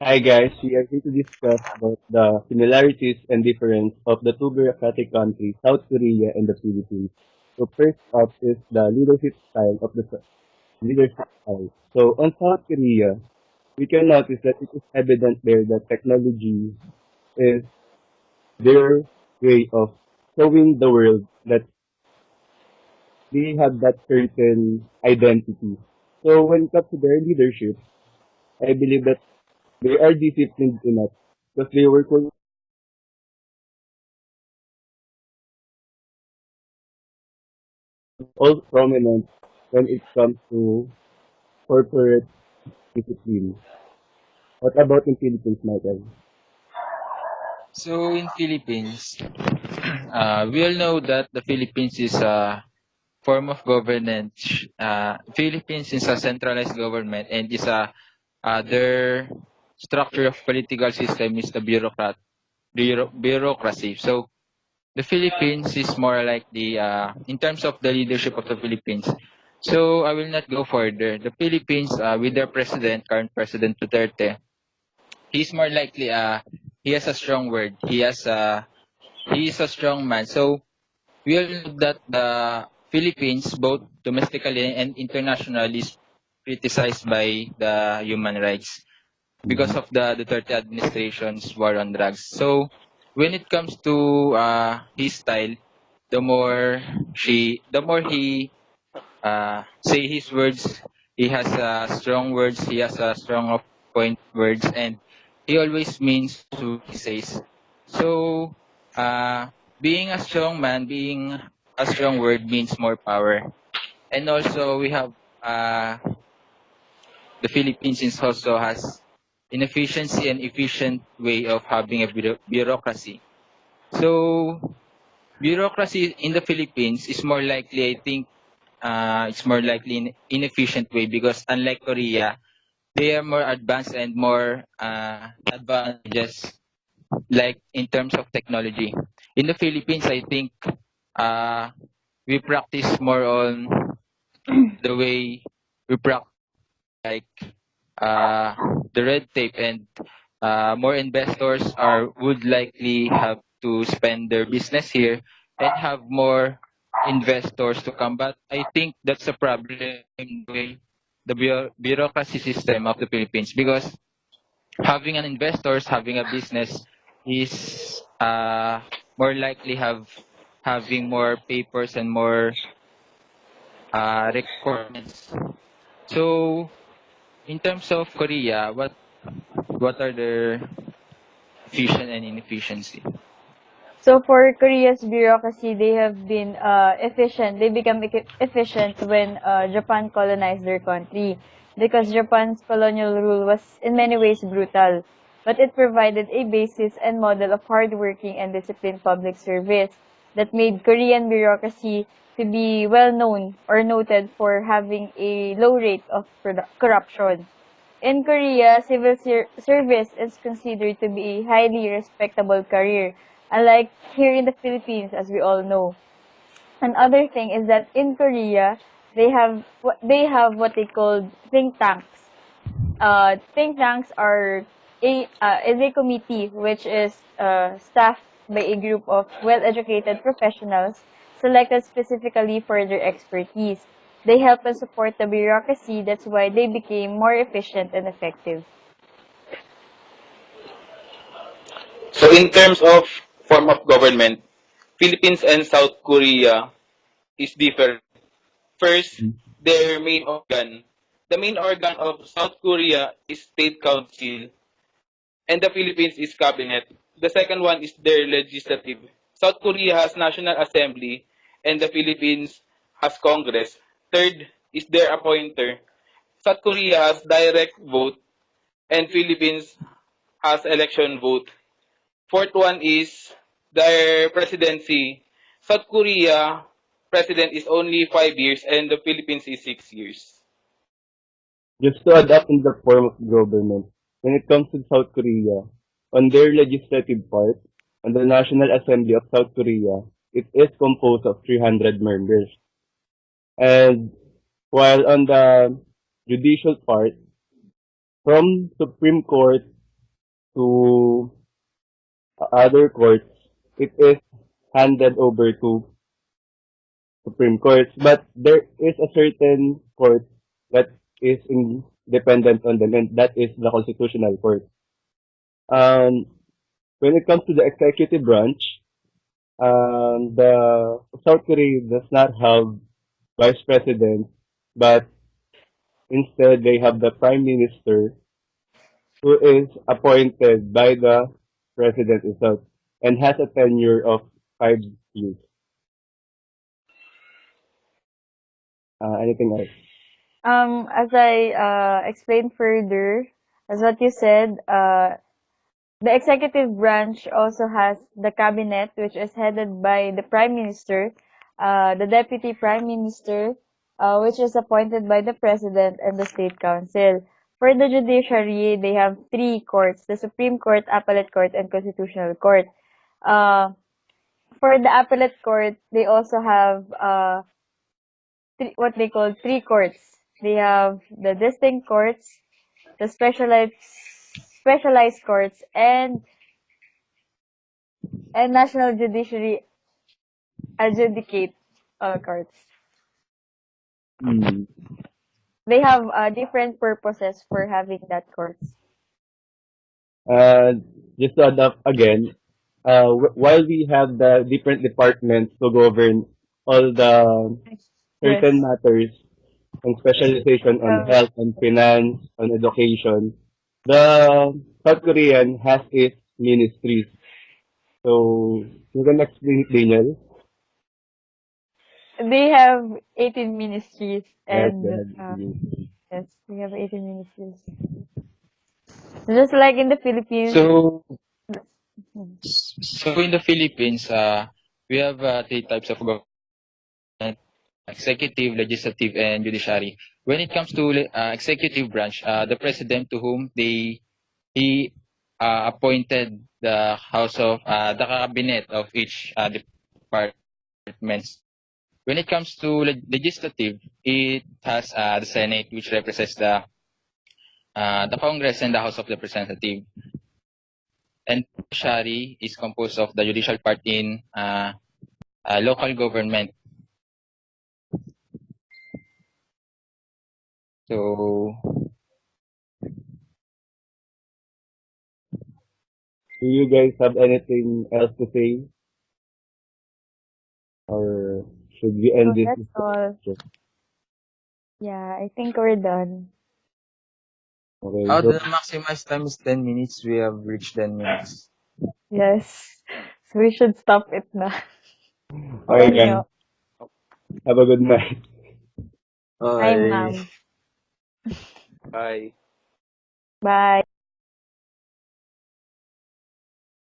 Hi guys, we are here to discuss about the similarities and difference of the two bureaucratic countries, South Korea and the Philippines. So first up is the leadership style. So on South Korea, we can notice that it is evident there that technology is their way of showing the world that they have that certain identity. So when it comes to their leadership, I believe that they are disciplined enough because they work all prominent when it comes to corporate discipline. What about in Philippines, Michael? So in Philippines, we all know that the Philippines is a form of governance. Philippines is a centralized government and is a their structure of political system is the bureaucracy. So the Philippines is more like the in terms of the leadership of the Philippines. So I will not go further. The Philippines with their president, current president Duterte, he's more likely he has a strong word. He is a strong man. So we all know that the Philippines, both domestically and internationally, is criticized by the human rights because Mhm. of the Duterte administration's war on drugs. So when it comes to his style, the more he say his words, he has strong words, he has a strong of point words, and he always means to he says. So being a strong man, being a strong word means more power. And also we have uh, the Philippines is also has inefficiency and efficient way of having a bureaucracy. So bureaucracy in the Philippines is more likely, I think, it's more likely in inefficient way because unlike Korea, they are more advanced and more advantages like in terms of technology. In the Philippines, I think uh, we practice more on the way we practice like uh, the red tape and more investors are would likely have to spend their business here and have more investors to come. But I think that's a problem in the way the bureaucracy system of the Philippines because having an investors, having a business is more likely having more papers and more requirements. So in terms of Korea, what are their efficient and inefficiency? So for Korea's bureaucracy, they have been efficient. They become efficient when Japan colonized their country because Japan's colonial rule was in many ways brutal, but it provided a basis and model of hardworking and disciplined public service that made Korean bureaucracy to be well known or noted for having a low rate of corruption. In Korea, civil service is considered to be a highly respectable career, unlike here in the Philippines, as we all know. Another thing is that in Korea, they have what they call think tanks. Think tanks are a committee which is staffed by a group of well-educated professionals selected specifically for their expertise. They help and support the bureaucracy. That's why they became more efficient and effective. So in terms of form of government, Philippines and South Korea is different. First, their main organ. The main organ of South Korea is State Council and the Philippines is Cabinet. The second one is their legislative. South Korea has National Assembly and the Philippines has Congress. Third is their appointer. South Korea has direct vote and Philippines has election vote. Fourth one is their presidency. South Korea president is only 5 years and the Philippines is 6 years. Just to add up in the form of government, when it comes to South Korea, on their legislative part, on the National Assembly of South Korea, it is composed of 300 members. And while on the judicial part, from Supreme Court to other courts, it is handed over to Supreme Courts. But there is a certain court that is independent on them, and that is the Constitutional Court. Um, when it comes to the executive branch, the South Korea does not have vice president, but instead they have the prime minister who is appointed by the president itself and has a tenure of 5 years. Anything else? As I explained further, as what you said, the executive branch also has the cabinet, which is headed by the prime minister, the deputy prime minister, which is appointed by the president and the state council. For the judiciary, they have three courts: the Supreme Court, Appellate Court, and Constitutional Court. Uh, for the Appellate Court, they also have what they call three courts. They have the distinct courts, the specialized courts, and national judiciary adjudicate courts. Hmm. They have different purposes for having that courts. Uh, just to add up again, while we have the different departments to govern all the certain Yes. matters and specialization on Uh, health, on finance, on education, the South Korean has its ministries. So you can explain it, Daniel. they have 18 ministries Yes, and they have ministries. yes, we have 18 ministries. Just like in the Philippines. So, Hmm. so in the Philippines, we have three types of government: executive, legislative, and judiciary. When it comes to executive branch, the president to whom he appointed the house of the cabinet of each departments. When it comes to legislative, it has the Senate, which represents the Congress and the House of Representatives. And judiciary is composed of the judicial part in local government. So, Do you guys have anything else to say, or should we So end this that's all. discussion? Yeah, I think we're done. Okay, oh, so the maximized time is 10 minutes. We have reached 10 minutes. Yes. So we should stop it now. okay, Tonyo. guys, have a good night. Hi, Bye. ma'am. Bye. Bye.